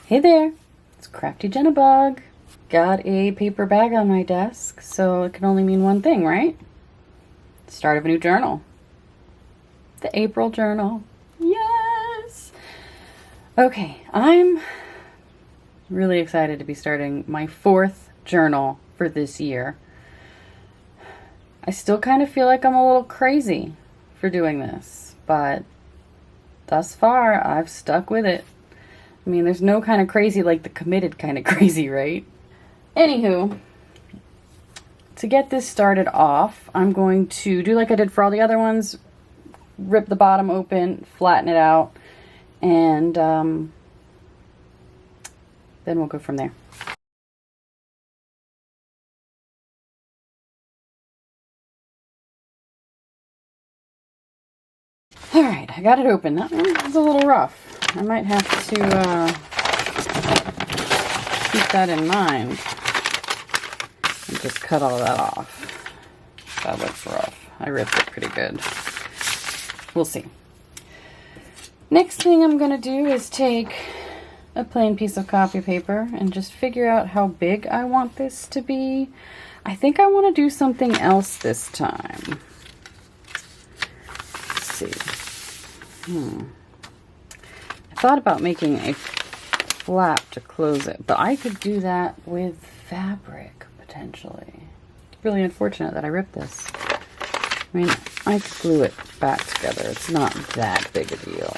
Hey there, it's Crafty Jennabug. Got a paper bag on my desk, so it can only mean one thing, right? Start of a new journal. The April journal. Yes! Okay, I'm really excited to be starting my 4th journal for this year. I still kind of feel like I'm a little crazy for doing this, but thus far I've stuck with it. I mean, there's no kind of crazy like the committed kind of crazy, right? Anywho, to get this started off, I'm going to do like I did for all the other ones, rip the bottom open, flatten it out, and then we'll go from there. Alright, I got it open. That one was a little rough. I might have to keep that in mind and just cut all that off. That looks rough. I ripped it pretty good. We'll see. Next thing I'm going to do is take a plain piece of copy paper and just figure out how big I want this to be. I think I want to do something else this time. Let's see. I thought about making a flap to close it, but I could do that with fabric, potentially. It's really unfortunate that I ripped this. I mean, I could glue it back together. It's not that big a deal.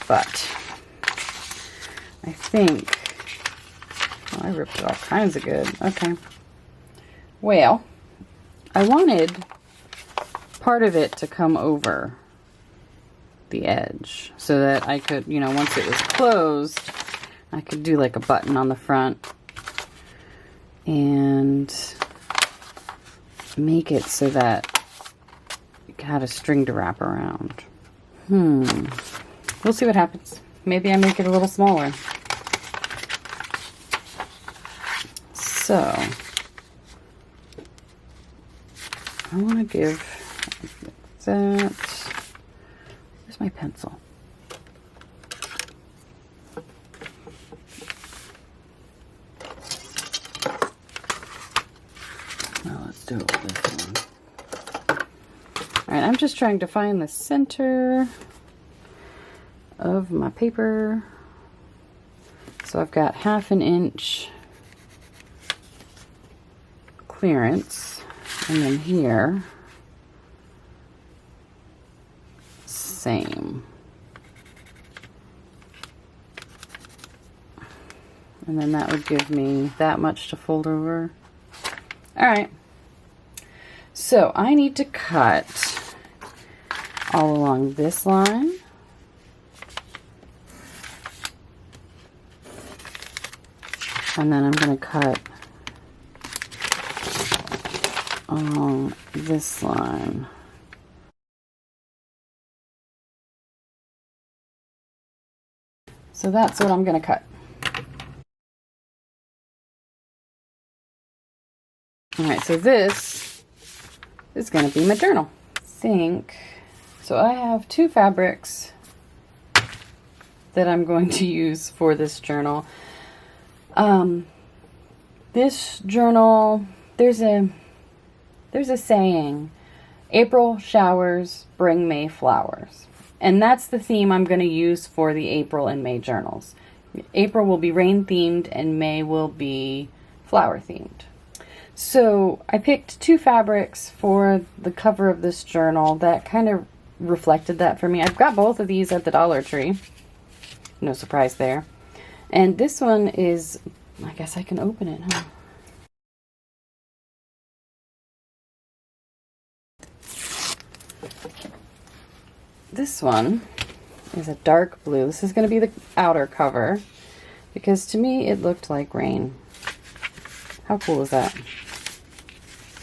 But I think... well, I ripped it all kinds of good. Okay. Well, I wanted part of it to come over the edge so that I could, you know, once it was closed, I could do like a button on the front and make it so that it had a string to wrap around. We'll see what happens. Maybe I make it a little smaller. So I want to give that. Where's my pencil? Well, let's do it with this one. Alright, I'm just trying to find the center of my paper. So I've got 1/2 inch clearance, and then here, same. And then that would give me that much to fold over. Alright, so I need to cut all along this line. And then I'm going to cut along this line. So that's what I'm going to cut. Alright, so this is going to be my journal. So I have 2 fabrics that I'm going to use for this journal. This journal, there's a saying, April showers bring May flowers. And that's the theme I'm going to use for the April and May journals. April will be rain themed and May will be flower themed. So I picked 2 fabrics for the cover of this journal that kind of reflected that for me. I've got both of these at the Dollar Tree. No surprise there. And this one is, I guess I can open it, huh? This one is a dark blue. This is going to be the outer cover because to me it looked like rain. How cool is that?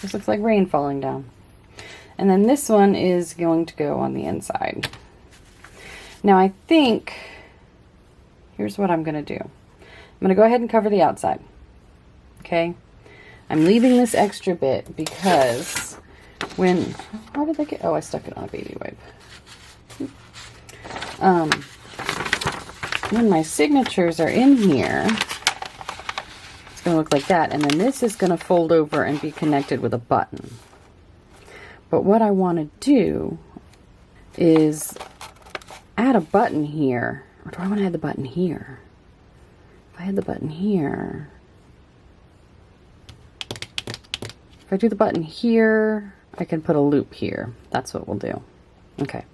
This looks like rain falling down. And then this one is going to go on the inside. Now I think, here's what I'm going to do. I'm going to go ahead and cover the outside. Okay? I'm leaving this extra bit because how did I get, oh, I stuck it on a baby wipe. When my signatures are in here, it's going to look like that. And then this is going to fold over and be connected with a button. But what I want to do is add a button here. Or do I want to add the button here? If I had the button here, if I do the button here, I can put a loop here. That's what we'll do. Okay.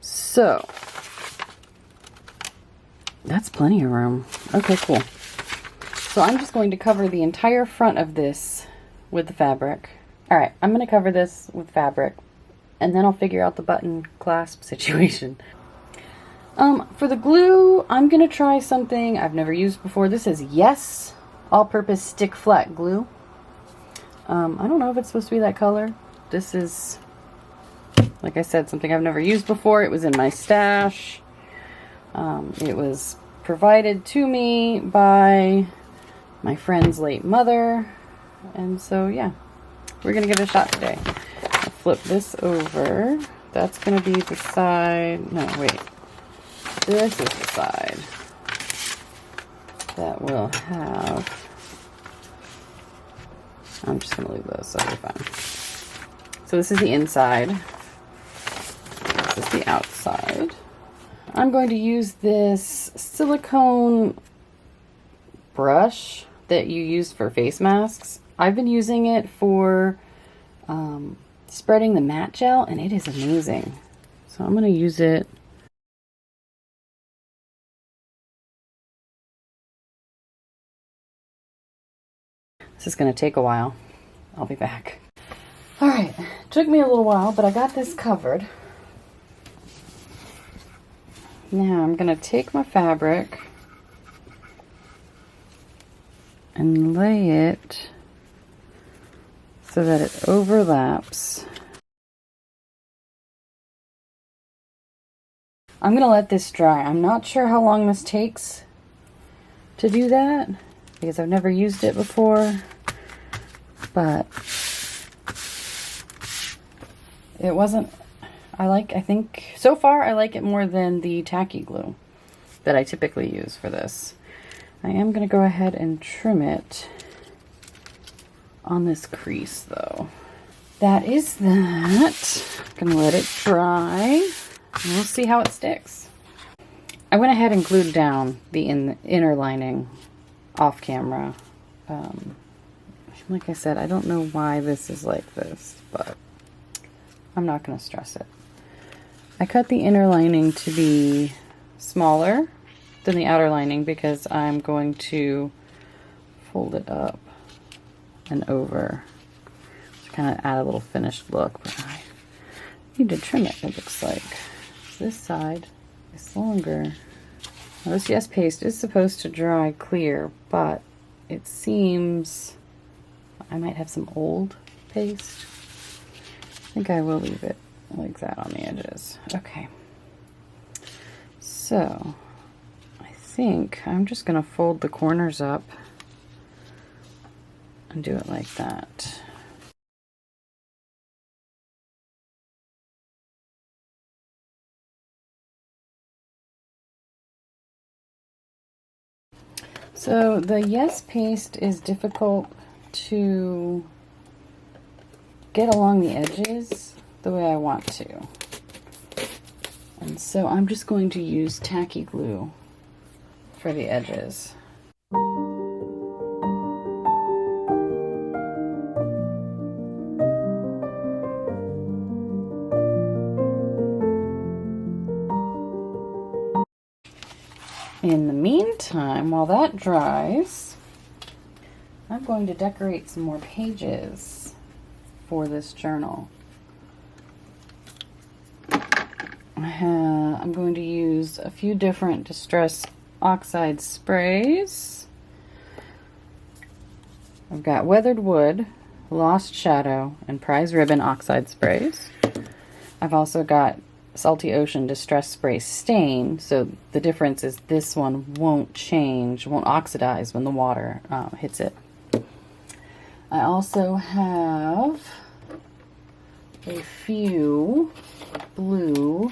So, that's plenty of room. Okay, cool. So I'm just going to cover the entire front of this with the fabric. All right, I'm going to cover this with fabric, and then I'll figure out the button clasp situation. For the glue, I'm going to try something I've never used before. This is Yes All-Purpose Stick Flat Glue. I don't know if it's supposed to be that color. This is, like I said, something I've never used before. It was in my stash. It was provided to me by my friend's late mother. And so, yeah, we're going to give it a shot today. I'll flip this over. That's going to be the side. No, wait. This is the side that will have, I'm just going to leave those, so it'll be fine. So this is the inside. This is the outside. I'm going to use this silicone brush that you use for face masks. I've been using it for spreading the matte gel, and it is amazing. So I'm going to use it. This is going to take a while. I'll be back. All right, took me a little while, but I got this covered. Now I'm going to take my fabric and lay it so that it overlaps. I'm going to let this dry. I'm not sure how long this takes to do that because I've never used it before, but it wasn't, I think, so far I like it more than the tacky glue that I typically use for this. I am going to go ahead and trim it on this crease though. That is that. I'm going to let it dry and we'll see how it sticks. I went ahead and glued down the inner lining off camera. Like I said, I don't know why this is like this, but I'm not going to stress it. I cut the inner lining to be smaller than the outer lining because I'm going to fold it up and over to kind of add a little finished look. But I need to trim it, it looks like. This side is longer. Now, this Yes paste is supposed to dry clear, but it seems I might have some old paste. I think I will leave it like that on the edges. Okay. So, I think I'm just going to fold the corners up and do it like that. So the Yes paste is difficult to get along the edges the way I want to. And so I'm just going to use tacky glue for the edges. In the meantime, while that dries, I'm going to decorate some more pages for this journal. I'm going to use a few different Distress Oxide sprays. I've got Weathered Wood, Lost Shadow, and Prize Ribbon Oxide sprays. I've also got Salty Ocean Distress Spray Stain, so the difference is this one won't change, won't oxidize when the water hits it. I also have a few blue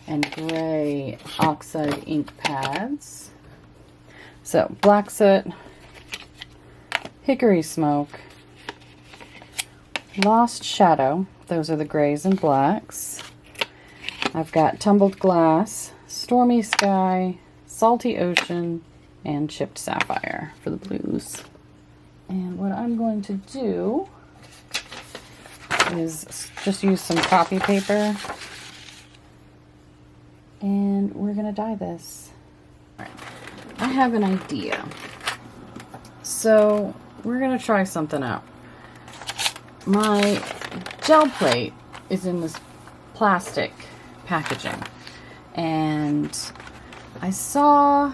and gray oxide ink pads. So black soot, hickory smoke, lost shadow, those are the grays and blacks. I've got tumbled glass, stormy sky, salty ocean, and chipped sapphire for the blues. And what I'm going to do is just use some copy paper, and we're gonna dye this. All right. I have an idea. So we're gonna try something out. My gel plate is in this plastic packaging, and I saw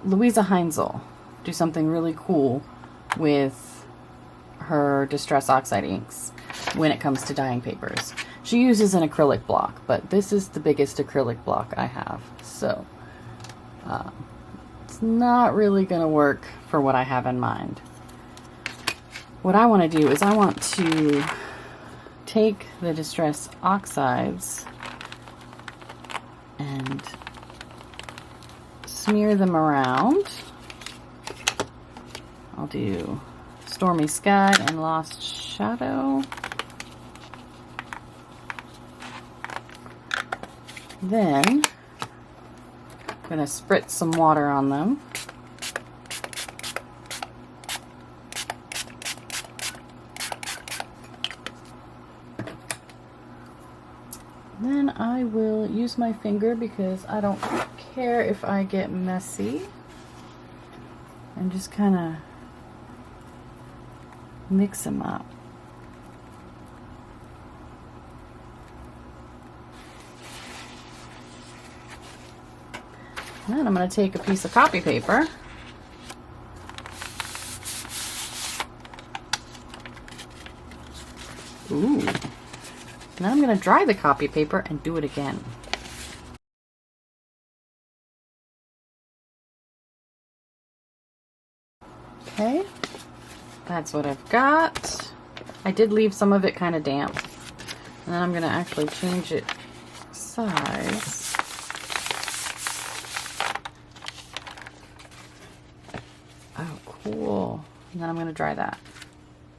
Louisa Heinzel do something really cool with her Distress Oxide inks when it comes to dyeing papers. She uses an acrylic block, but this is the biggest acrylic block I have, so it's not really going to work for what I have in mind. What I want to do is I want to take the Distress Oxides and smear them around. I'll do Stormy Sky and Lost Shadow. Then I'm going to spritz some water on them. Then I will use my finger because I don't care if I get messy, and just kind of mix them up. And then I'm going to take a piece of copy paper Now I'm going to dry the copy paper and do it again. Okay, that's what I've got. I did leave some of it kind of damp. And then I'm going to actually change it size. Oh, cool. And then I'm going to dry that.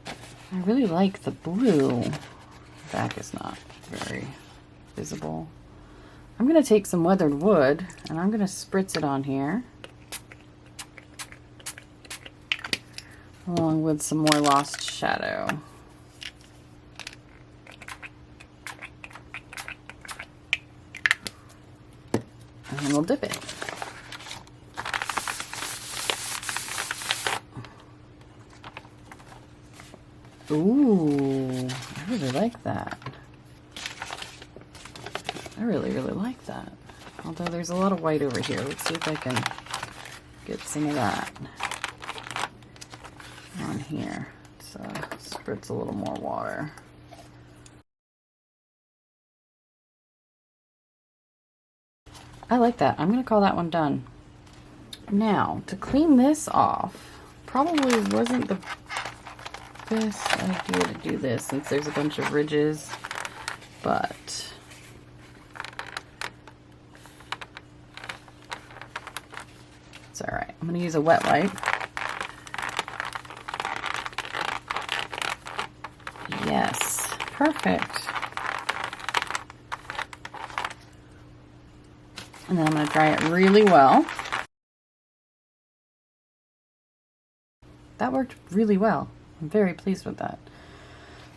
I really like the blue. The back is not very visible. I'm going to take some weathered wood and I'm going to spritz it on here, along with some more Lost Shadow. And then we'll dip it. Ooh, I really like that. I really, really like that. Although there's a lot of white over here. Let's see if I can get some of that on here. So spritz a little more water. I like that. I'm going to call that one done. Now, to clean this off, probably wasn't the best idea to do this since there's a bunch of ridges, but it's alright. I'm going to use a wet wipe. Yes, perfect. And then I'm going to dry it really well. That worked really well. I'm very pleased with that.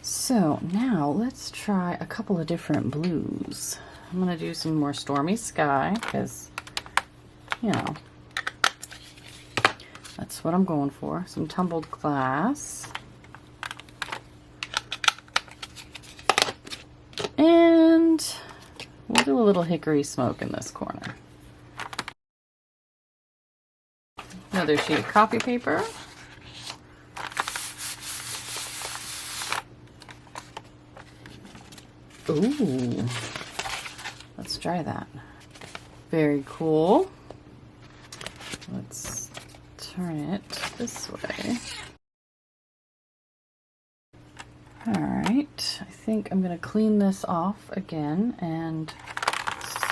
So now let's try a couple of different blues. I'm going to do some more Stormy Sky because, you know, that's what I'm going for. Some Tumbled Glass. And we'll do a little Hickory Smoke in this corner. Another sheet of copy paper. Ooh, let's try that. Very cool. Let's turn it this way. All right. right, I think I'm going to clean this off again and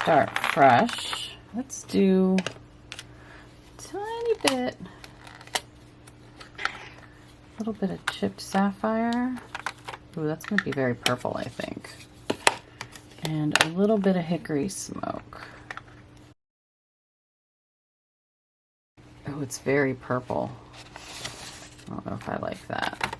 start fresh. Let's do a tiny bit, a little bit of chipped sapphire. Ooh, that's going to be very purple, I think. And a little bit of hickory smoke. Oh, it's very purple. I don't know if I like that.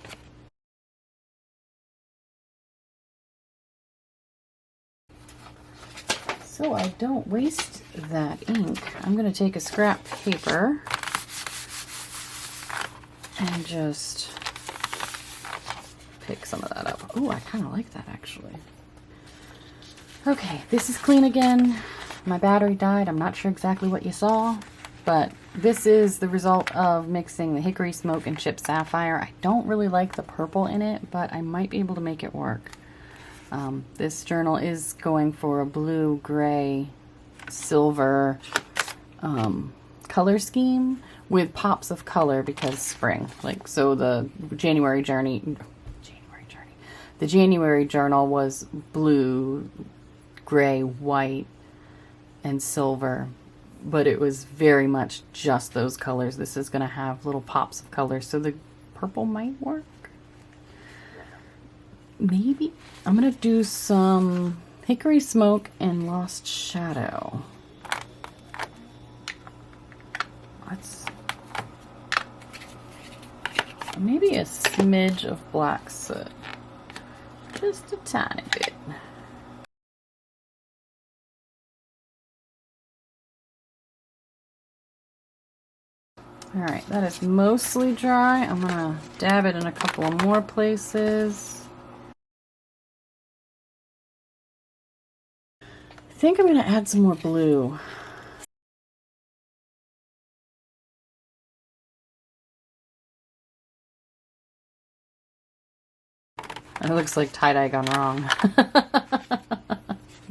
So I don't waste that ink, I'm going to take a scrap paper and just pick some of that up. Ooh, I kind of like that actually. Okay, this is clean again. My battery died. I'm not sure exactly what you saw, but this is the result of mixing the hickory smoke and chipped sapphire. I don't really like the purple in it, but I might be able to make it work. This journal is going for a blue, gray, silver color scheme with pops of color because spring. Like, so the January journal was blue, gray, white, and silver, but it was very much just those colors. This is going to have little pops of color, so the purple might work. Maybe. I'm going to do some hickory smoke and lost shadow. Let's, maybe a smidge of black soot. Just a tiny bit. Alright, that is mostly dry. I'm going to dab it in a couple of more places. I think I'm going to add some more blue. It looks like tie-dye gone wrong.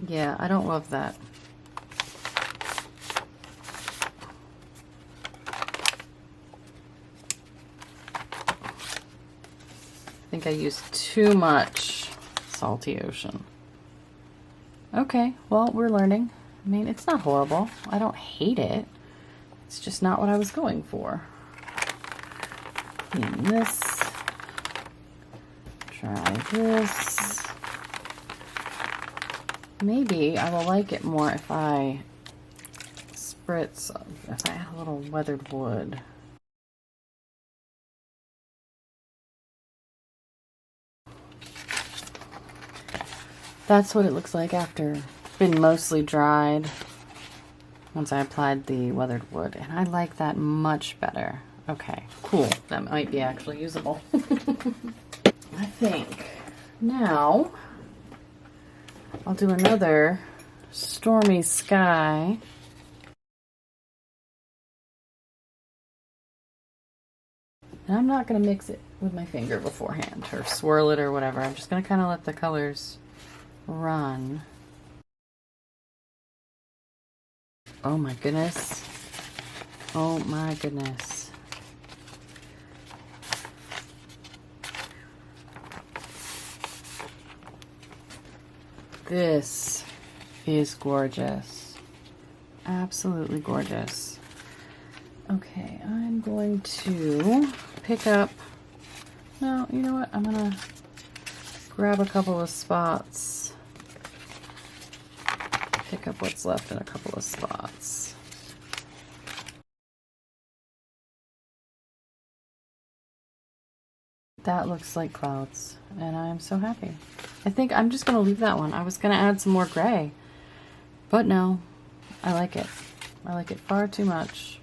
Yeah, I don't love that. I think I used too much Salty Ocean. Okay, well, we're learning. I mean, it's not horrible. I don't hate it. It's just not what I was going for. Clean this. Try this. Maybe I will like it more if I spritz, if I add a little weathered wood. That's what it looks like after it's been mostly dried. Once I applied the weathered wood, and I like that much better. Okay, cool. That might be actually usable. I think now I'll do another stormy sky. And I'm not going to mix it with my finger beforehand or swirl it or whatever. I'm just going to kind of let the colors run. Oh my goodness. Oh my goodness. This is gorgeous. Absolutely gorgeous. Okay, I'm going to pick up, no, you know what? I'm gonna grab a couple of spots. Pick up what's left in a couple of spots. That looks like clouds, and I'm so happy. I think I'm just gonna leave that one. I was gonna add some more gray, but no, I like it. I like it far too much.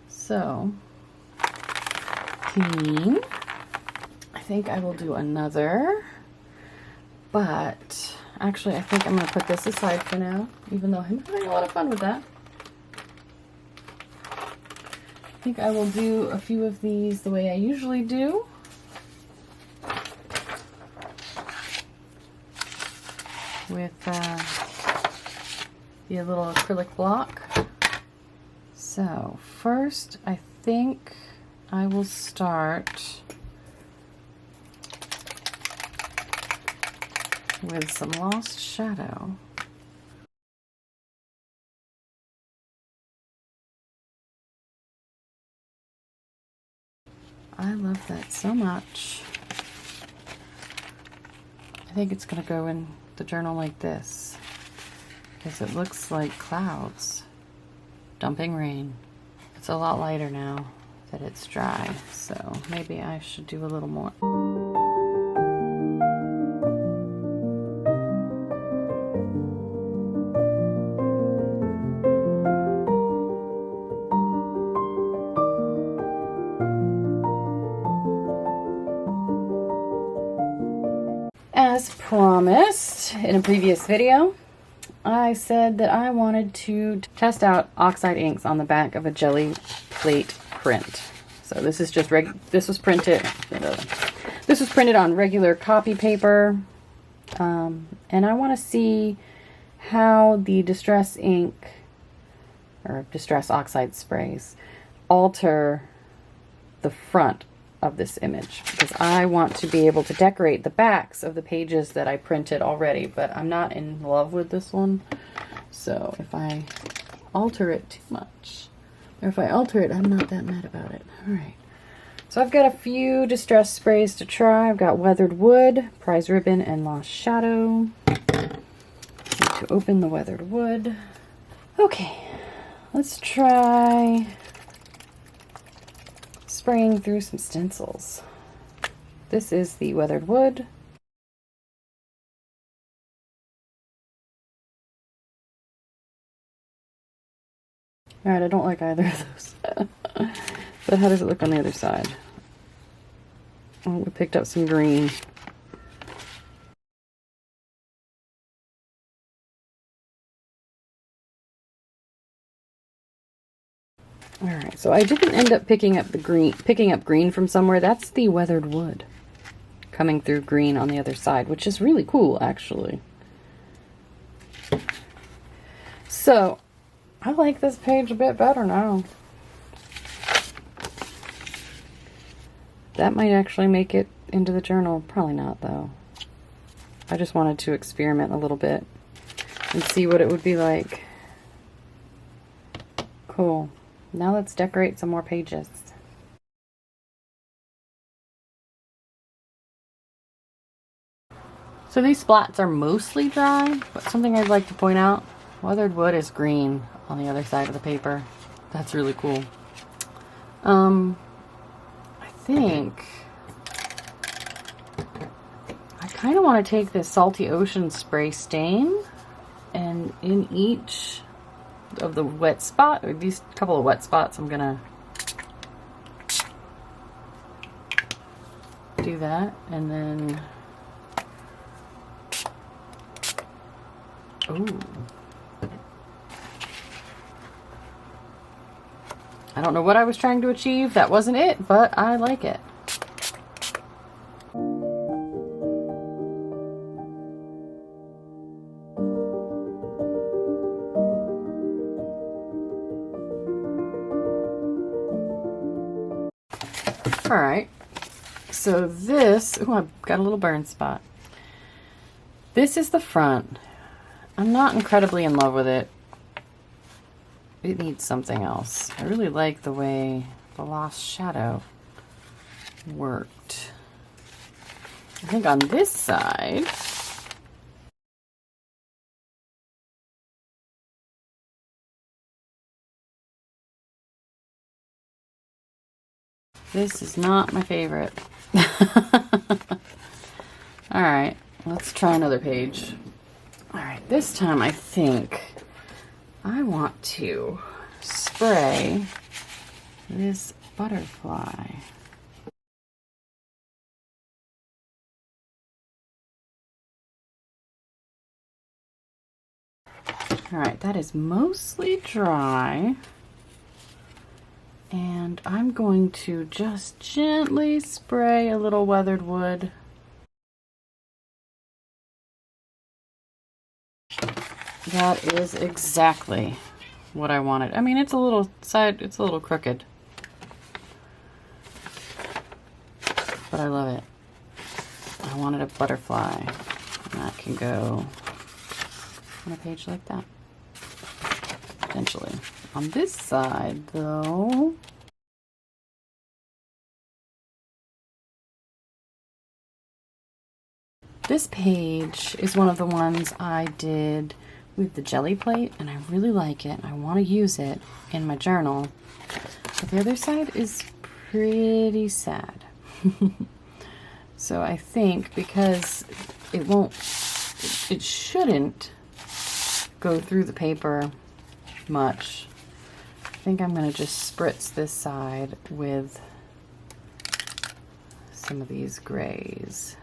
So, clean. I think I will do another, but actually I think I'm going to put this aside for now, even though I'm having a lot of fun with that. I think I will do a few of these the way I usually do. With the little acrylic block. So first, I think I will start with some Lost Shadow. I love that so much. I think it's going to go in the journal like this, because it looks like clouds dumping rain. It's a lot lighter now that it's dry, so maybe I should do a little more. As promised in a previous video, I said that I wanted to test out oxide inks on the back of a jelly plate print. So this is just this was printed on regular copy paper, and I want to see how the Distress ink or Distress oxide sprays alter the front of this image, because I want to be able to decorate the backs of the pages that I printed already, but I'm not in love with this one. So if I alter it too much, or if I alter it, I'm not that mad about it. All right. So I've got a few Distress sprays to try. I've got Weathered Wood, Prize Ribbon, and Lost Shadow. Need to open the Weathered Wood. Okay, let's try spraying through some stencils. This is the Weathered Wood. Alright, I don't like either of those. But how does it look on the other side? Oh, we picked up some green. Alright, so I didn't end up picking up green from somewhere. That's the Weathered Wood coming through green on the other side, which is really cool, actually. So, I like this page a bit better now. That might actually make it into the journal. Probably not, though. I just wanted to experiment a little bit and see what it would be like. Cool. Now let's decorate some more pages. So these splats are mostly dry, but something I'd like to point out, Weathered Wood is green on the other side of the paper. That's really cool. I think I kind of want to take this Salty Ocean spray stain, and in each of the wet spot, or these couple of wet spots, I'm gonna do that, and then ooh, I don't know what I was trying to achieve. That wasn't it, but I like it. Alright, so this, oh, I've got a little burn spot. This is the front. I'm not incredibly in love with it. It needs something else. I really like the way the Lost Shadow worked. I think on this side, this is not my favorite. Alright, let's try another page. Alright, this time I think I want to spray this butterfly. Alright, that is mostly dry. And I'm going to just gently spray a little Weathered Wood. That is exactly what I wanted. I mean, it's a little crooked, but I love it. I wanted a butterfly in that case. can go on a page like that, potentially. On this side, though, this page is one of the ones I did with the jelly plate, and I really like it. I want to use it in my journal. But the other side is pretty sad. So I think because it shouldn't go through the paper much, I think I'm going to just spritz this side with some of these grays.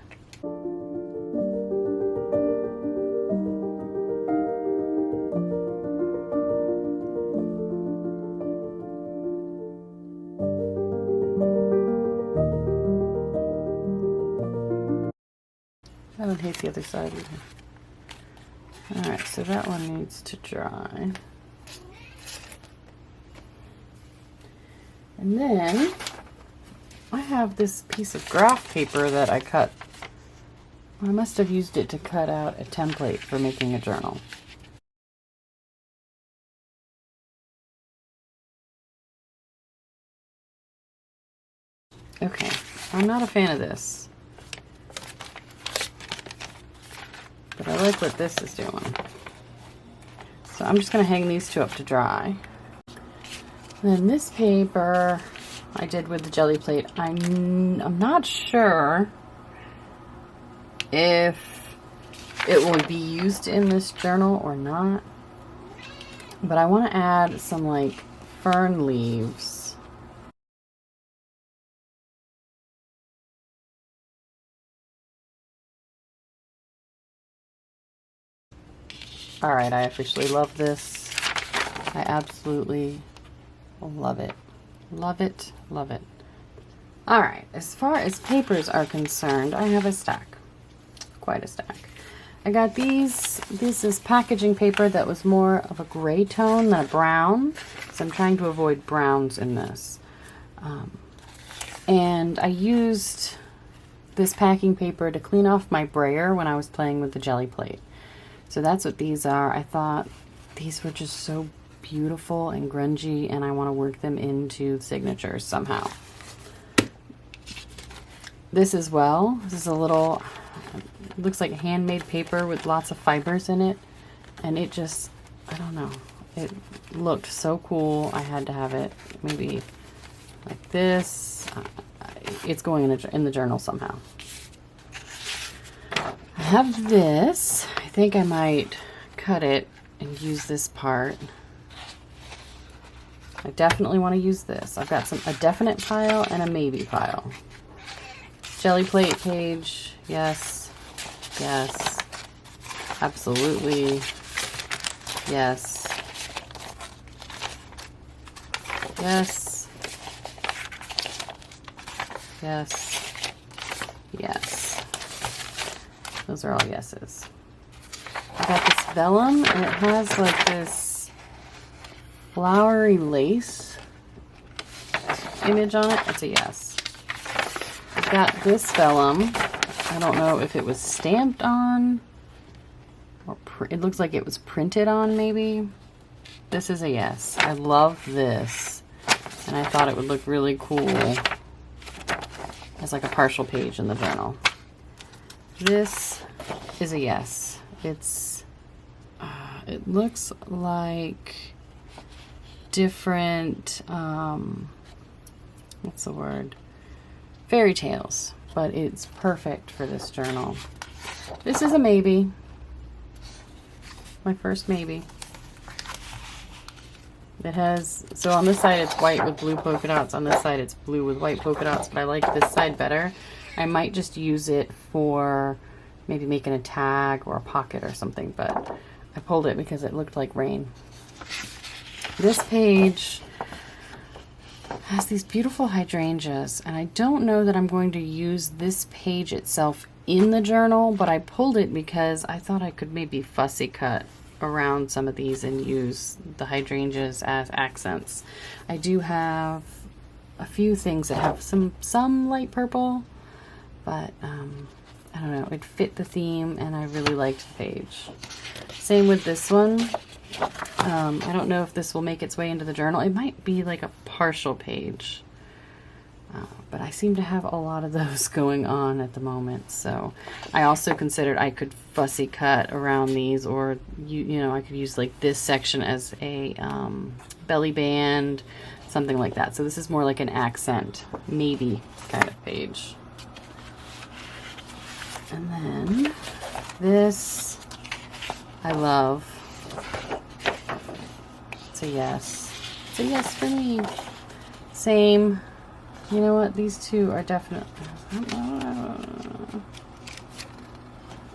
I don't hate the other side either. Alright, so that one needs to dry. And then I have this piece of graph paper that I cut. I must have used it to cut out a template for making a journal. Okay, I'm not a fan of this, but I like what this is doing. So I'm just going to hang these two up to dry. And then this paper I did with the jelly plate. I'm not sure if it will be used in this journal or not, but I want to add some like fern leaves. All right, I officially love this. I absolutely love it. Love it, love it. All right, as far as papers are concerned, I have a stack. Quite a stack. I got these. This is packaging paper that was more of a gray tone than a brown, so I'm trying to avoid browns in this. And I used this packing paper to clean off my brayer when I was playing with the jelly plate. So that's what these are. I thought these were just so beautiful and grungy, and I want to work them into signatures somehow. This as well. This is a little, it looks like handmade paper with lots of fibers in it, and it just, I don't know, it looked so cool. I had to have it maybe like this. It's going in the journal somehow. I have this. I think I might cut it and use this part. I definitely want to use this. I've got a definite pile and a maybe pile. Jelly plate page, yes, yes, absolutely, yes, yes, yes, yes. Those are all yeses. I got this vellum, and it has like this flowery lace image on it. It's a yes. I've got this vellum. I don't know if it was stamped on or it looks like it was printed on maybe. This is a yes. I love this, and I thought it would look really cool as like a partial page in the journal. This is a yes. It looks like different, what's the word? Fairy tales, but it's perfect for this journal. This is a maybe. My first maybe. It has, so on this side it's white with blue polka dots. On this side it's blue with white polka dots, but I like this side better. I might just use it for maybe making a tag or a pocket or something, but I pulled it because it looked like rain. This page has these beautiful hydrangeas, and I don't know that I'm going to use this page itself in the journal, but I pulled it because I thought I could maybe fussy cut around some of these and use the hydrangeas as accents. I do have a few things that have some light purple, but I don't know, it fit the theme and I really liked the page. Same with this one. I don't know if this will make its way into the journal. It might be like a partial page. But I seem to have a lot of those going on at the moment. So I also considered I could fussy cut around these, or you know, I could use like this section as a belly band, something like that. So this is more like an accent, maybe kind of page. And then this I love. It's a yes. It's a yes for me. Same. You know what? These two are definitely...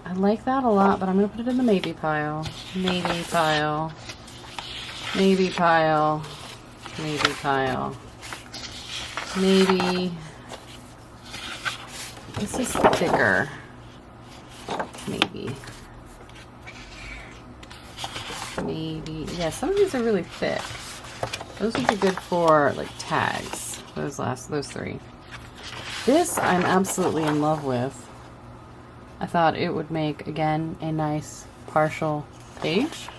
I like that a lot, but I'm going to put it in the maybe pile. Maybe pile. Maybe pile. Maybe pile. Maybe... This is thicker. Maybe. Maybe. Yeah, some of these are really thick. Those would be good for, like, tags. Those three. This I'm absolutely in love with. I thought it would make, again, a nice partial page.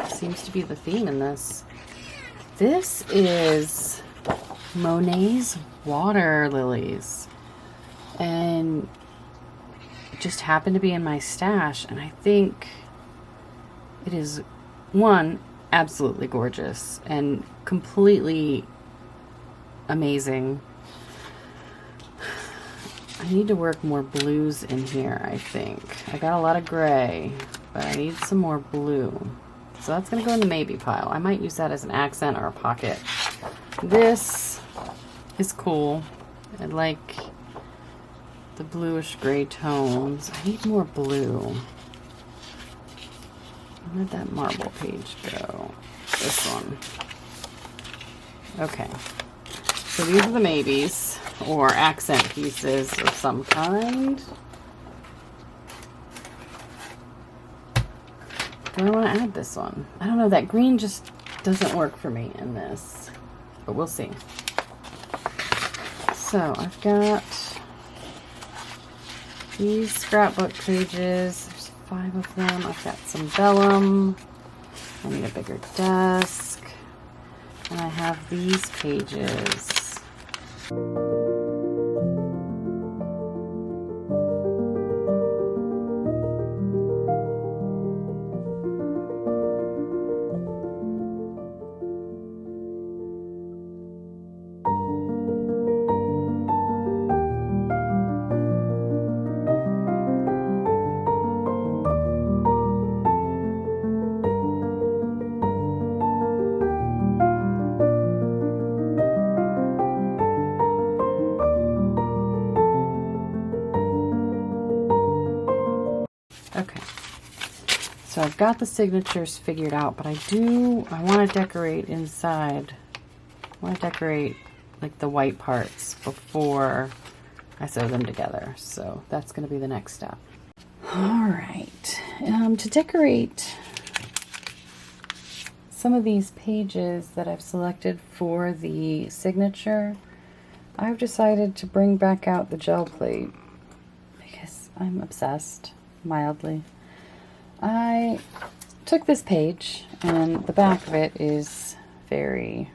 Seems to be the theme in this. This is Monet's Water Lilies. And it just happened to be in my stash, and I think it is, one, absolutely gorgeous and completely amazing. I need to work more blues in here, I think. I got a lot of gray, but I need some more blue. So that's going to go in the maybe pile. I might use that as an accent or a pocket. This is cool. I like the bluish gray tones. I need more blue. Where did that marble page go? This one. Okay. So these are the maybes, or accent pieces of some kind. Do I want to add this one? I don't know, that green just doesn't work for me in this, but we'll see. So I've got these scrapbook pages. There's 5 of them. I've got some vellum. I need a bigger desk. And I have these pages. Okay, so I've got the signatures figured out, but I want to decorate inside. I want to decorate like the white parts before I sew them together. So that's going to be the next step. All right, to decorate some of these pages that I've selected for the signature, I've decided to bring back out the gel plate because I'm obsessed. Mildly. I took this page, and the back of it is very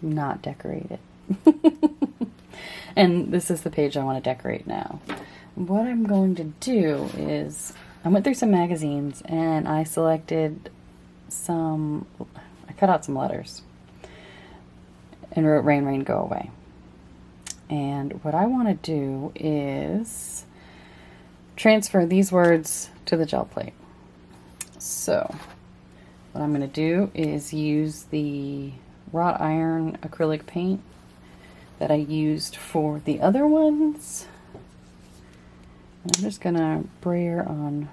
not decorated. And this is the page I want to decorate now. What I'm going to do is, I went through some magazines and I selected some, I cut out some letters and wrote "Rain, Rain, Go Away." And what I want to do is transfer these words to the gel plate. So what I'm going to do is use the wrought iron acrylic paint that I used for the other ones. And I'm just going to brayer on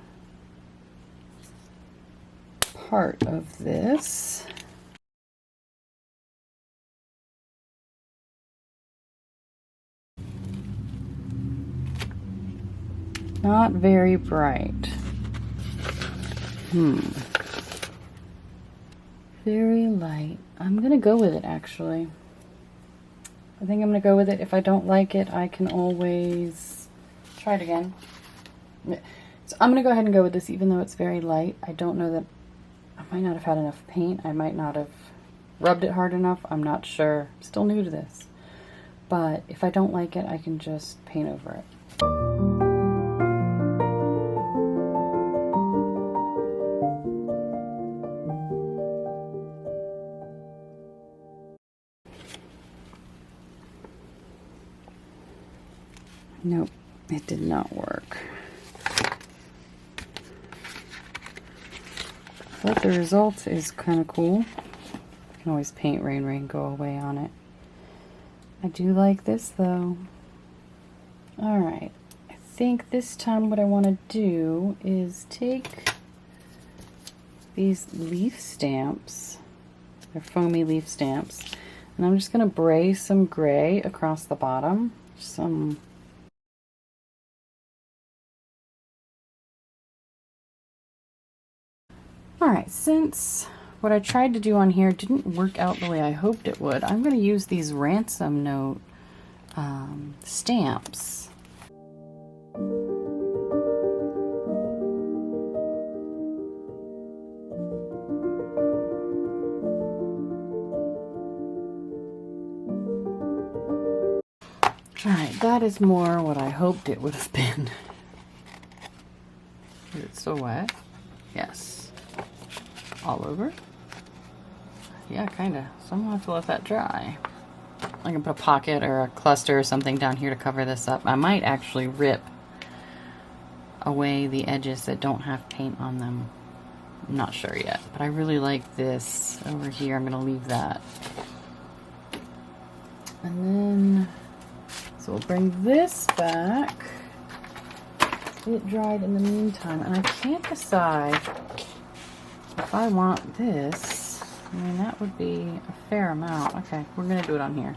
part of this. Not very bright. Very light. I'm gonna go with it, actually. I think I'm gonna go with it. If I don't like it, I can always try it again. So I'm gonna go ahead and go with this, even though it's very light. I don't know that I might not have had enough paint. I might not have rubbed it hard enough. I'm not sure. I'm still new to this. But if I don't like it, I can just paint over it. Nope, it did not work. But the result is kind of cool. You can always paint Rain Rain Go Away on it. I do like this though. Alright, I think this time what I want to do is take these leaf stamps. They're foamy leaf stamps. And I'm just going to bray some gray across the bottom. Some Alright, since what I tried to do on here didn't work out the way I hoped it would, I'm going to use these ransom note stamps. Alright, that is more what I hoped it would have been. Is it still wet? Yes. All over? Yeah, kinda. So I'm gonna have to let that dry. I can put a pocket or a cluster or something down here to cover this up. I might actually rip away the edges that don't have paint on them. I'm not sure yet, but I really like this over here. I'm gonna leave that. And then, so we'll bring this back. It dried in the meantime, and I can't decide if I want this. I mean, that would be a fair amount. Okay, we're gonna do it on here.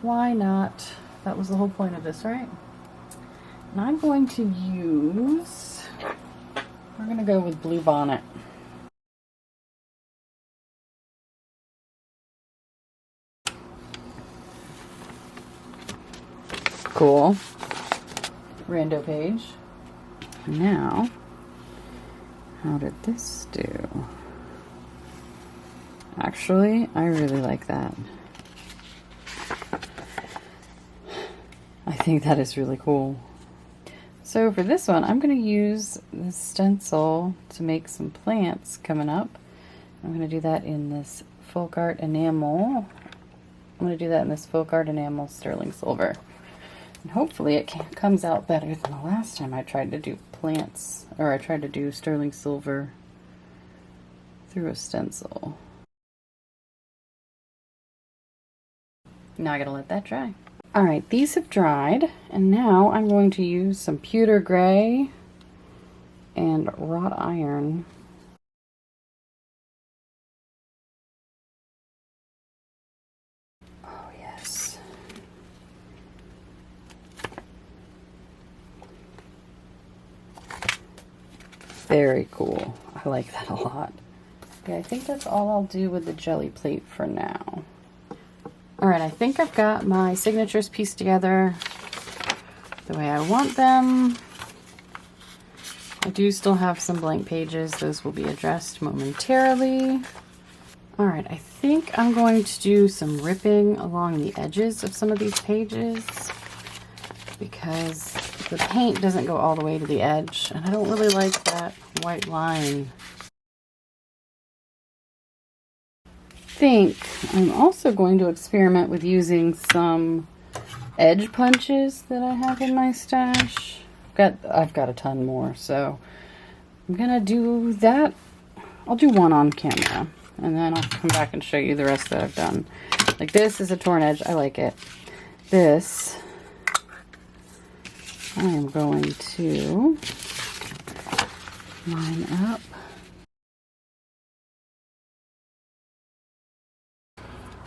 Why not? That was the whole point of this, right? And I'm going to use, we're gonna go with Blue Bonnet. Cool. Rando page. Now, how did this do? Actually, I really like that. I think that is really cool. So for this one, I'm going to use this stencil to make some plants coming up. I'm going to do that in this Folk Art Enamel. I'm going to do that in this Folk Art Enamel Sterling Silver. And hopefully it comes out better than the last time I tried to do plants, or I tried to do sterling silver through a stencil. Now I gotta let that dry. Alright, these have dried, and now I'm going to use some pewter gray and wrought iron. Oh yes. Very cool. I like that a lot. Yeah, I think that's all I'll do with the jelly plate for now. Alright, I think I've got my signatures pieced together the way I want them. I do still have some blank pages. Those will be addressed momentarily. Alright, I think I'm going to do some ripping along the edges of some of these pages because the paint doesn't go all the way to the edge, and I don't really like that white line. I think I'm also going to experiment with using some edge punches that I have in my stash. I've got a ton more, so I'm gonna do that. I'll do one on camera, and then I'll come back and show you the rest that I've done. Like this is a torn edge. I like it. This I am going to line up.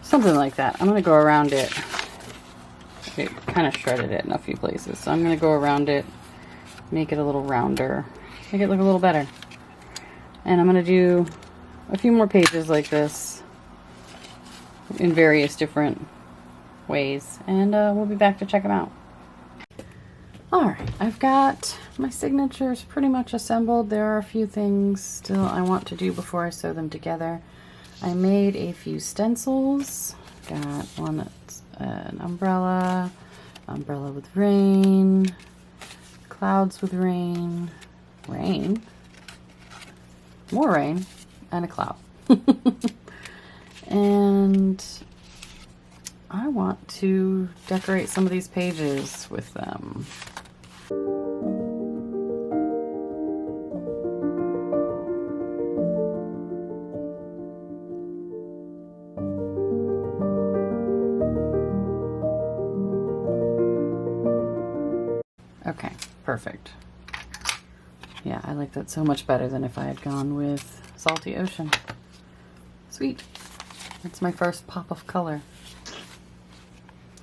Something like that. I'm going to go around it. It kind of shredded it in a few places. So I'm going to go around it, make it a little rounder, make it look a little better. And I'm going to do a few more pages like this in various different ways. And we'll be back to check them out. Alright, I've got my signatures pretty much assembled. There are a few things still I want to do before I sew them together. I made a few stencils. Got one that's an umbrella, umbrella with rain, clouds with rain, rain, more rain, and a cloud. And I want to decorate some of these pages with them. Okay, perfect. Yeah, I like that so much better than if I had gone with Salty Ocean. Sweet. That's my first pop of color.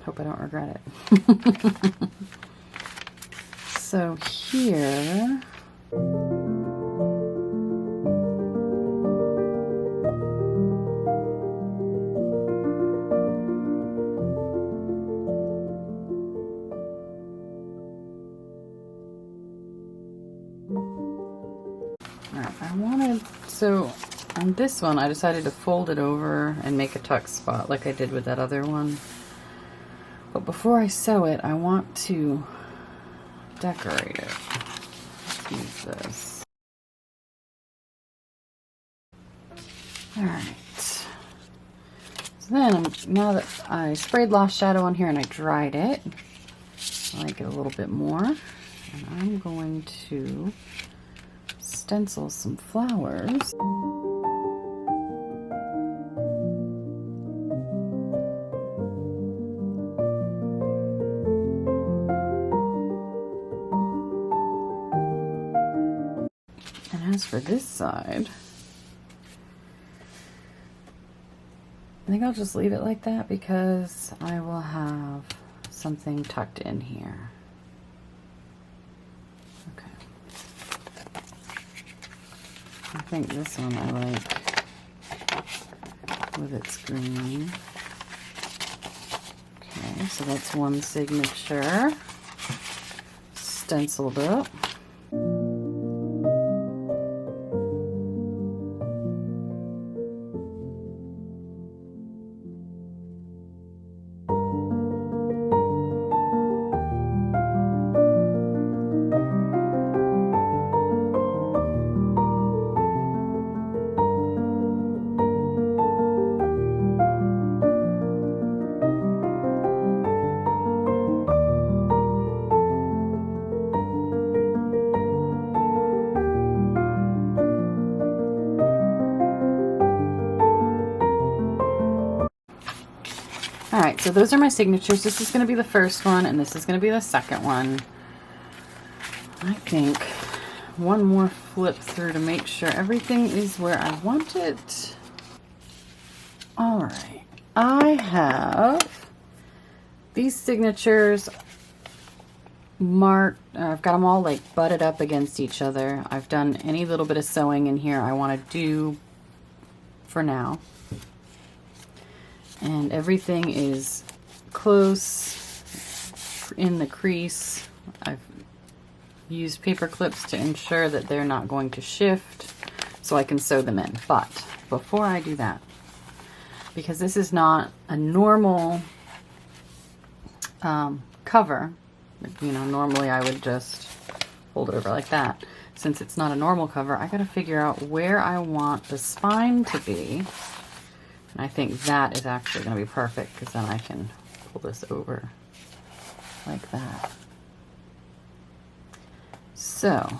Hope I don't regret it. So here, so on this one, I decided to fold it over and make a tuck spot like I did with that other one. But before I sew it, I want to decorate it. Let's use this. Alright. So then, now that I sprayed Lost Shadow on here and I dried it, I like it a little bit more. And I'm going to stencil some flowers. And as for this side, I think I'll just leave it like that because I will have something tucked in here. I think this one I like with its green. Okay, so that's one signature stenciled up. Alright, so those are my signatures. This is going to be the first one, and this is going to be the second one. I think one more flip through to make sure everything is where I want it. Alright, I have these signatures marked. I've got them all like butted up against each other. I've done any little bit of sewing in here I want to do for now. And everything is close in the crease. I've used paper clips to ensure that they're not going to shift so I can sew them in. But before I do that, because this is not a normal cover, you know, normally I would just fold it over like that. Since it's not a normal cover, I gotta figure out where I want the spine to be. And I think that is actually going to be perfect because then I can pull this over like that. So,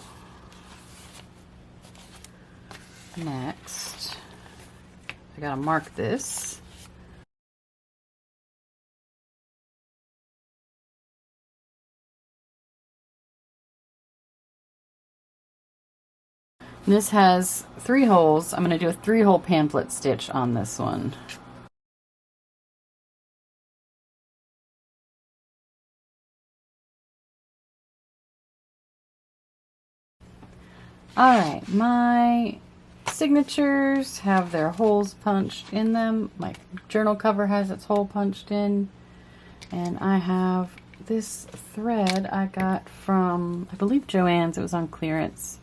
next, I got to mark this. And this has 3 holes. I'm going to do a 3-hole pamphlet stitch on this one. Alright, my signatures have their holes punched in them. My journal cover has its hole punched in. And I have this thread I got from, I believe, Joann's. It was on clearance.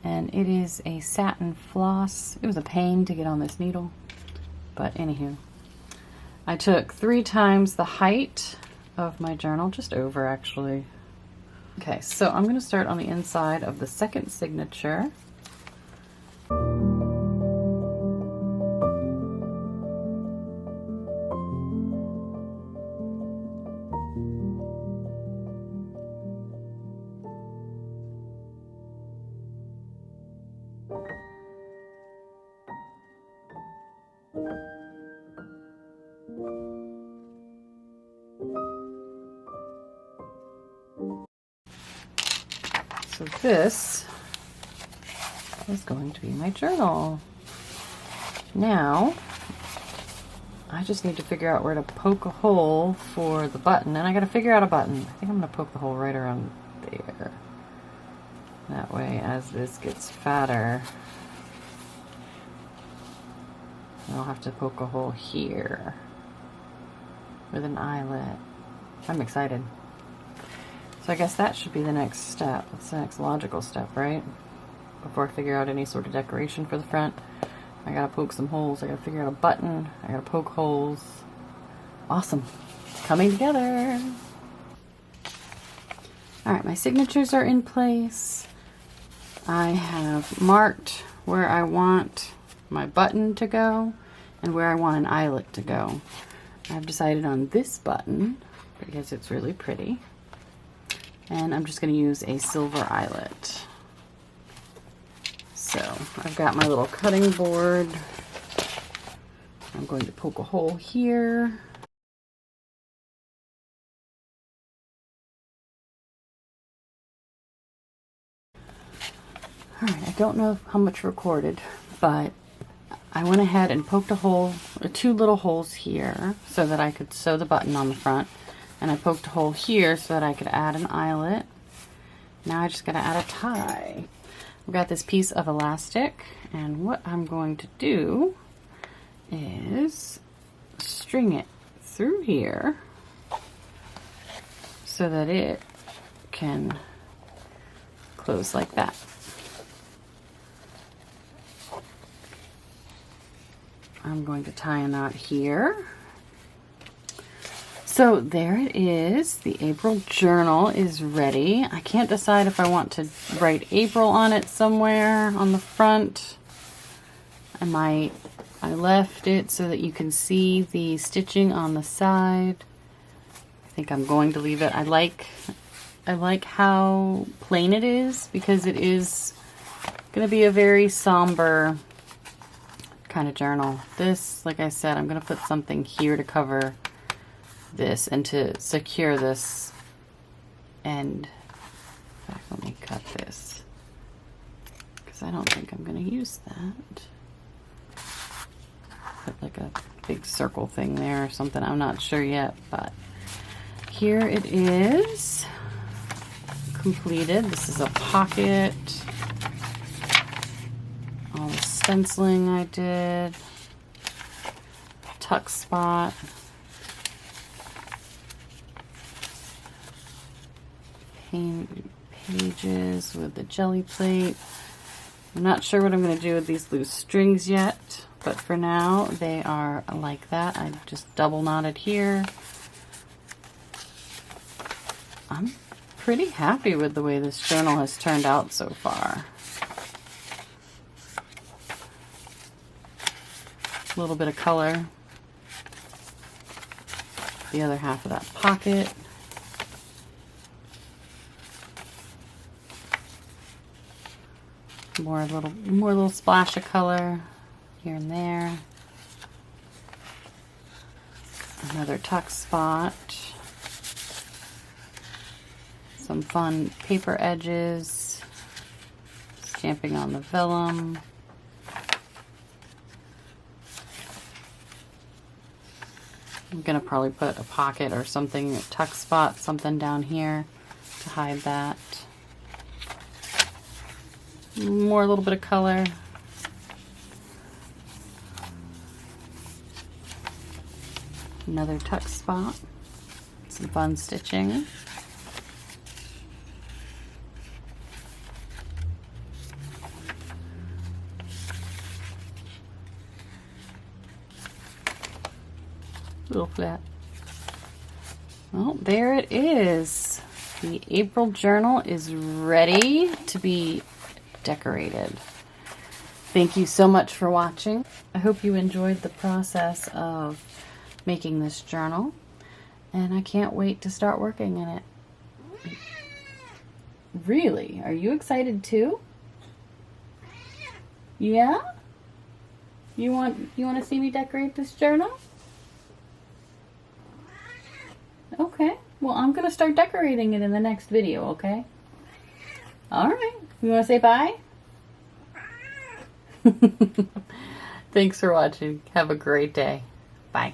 And it is a satin floss. It was a pain to get on this needle. But anywho, I took 3 times the height of my journal, just over actually. Okay, so I'm going to start on the inside of the second signature. So this is going to be my journal. Now, I just need to figure out where to poke a hole for the button, and I gotta figure out a button. I think I'm gonna poke the hole right around there. That way, as this gets fatter, I'll have to poke a hole here with an eyelet. I'm excited. So I guess that should be the next step. That's the next logical step, right? Before I figure out any sort of decoration for the front, I gotta poke some holes. I gotta figure out a button. I gotta poke holes. Awesome. It's coming together. All right, my signatures are in place. I have marked where I want my button to go and where I want an eyelet to go. I've decided on this button because it's really pretty. And I'm just going to use a silver eyelet. So I've got my little cutting board. I'm going to poke a hole here. All right, I don't know how much recorded, but I went ahead and poked a hole, 2 little holes here so that I could sew the button on the front. And I poked a hole here so that I could add an eyelet. Now I just gotta add a tie. I've got this piece of elastic, and what I'm going to do is string it through here so that it can close like that. I'm going to tie a knot here. So there it is. The April journal is ready. I can't decide if I want to write April on it somewhere on the front. I left it so that you can see the stitching on the side. I think I'm going to leave it. I like how plain it is because it is going to be a very somber kind of journal. This, like I said, I'm going to put something here to cover this and to secure this end. In fact, let me cut this because I don't think I'm going to use that. Put like a big circle thing there or something. I'm not sure yet, but here it is completed. This is a pocket. All the stenciling I did. Tuck spot. Pages with the jelly plate. I'm not sure what I'm going to do with these loose strings yet, but for now they are like that. I just double knotted here. I'm pretty happy with the way this journal has turned out so far. A little bit of color. The other half of that pocket. More little splash of color here and there. Another tuck spot. Some fun paper edges. Stamping on the vellum. I'm gonna probably put a pocket or something, a tuck spot, something down here to hide that. More, a little bit of color. Another tuck spot. Some fun stitching. Little flat. Well, there it is. The April journal is ready to be decorated. Thank you so much for watching. I hope you enjoyed the process of making this journal, and I can't wait to start working in it. Really? Are you excited too? Yeah? You want to see me decorate this journal? Okay. Well, I'm going to start decorating it in the next video, okay? All right. You want to say bye? Thanks for watching. Have a great day. Bye.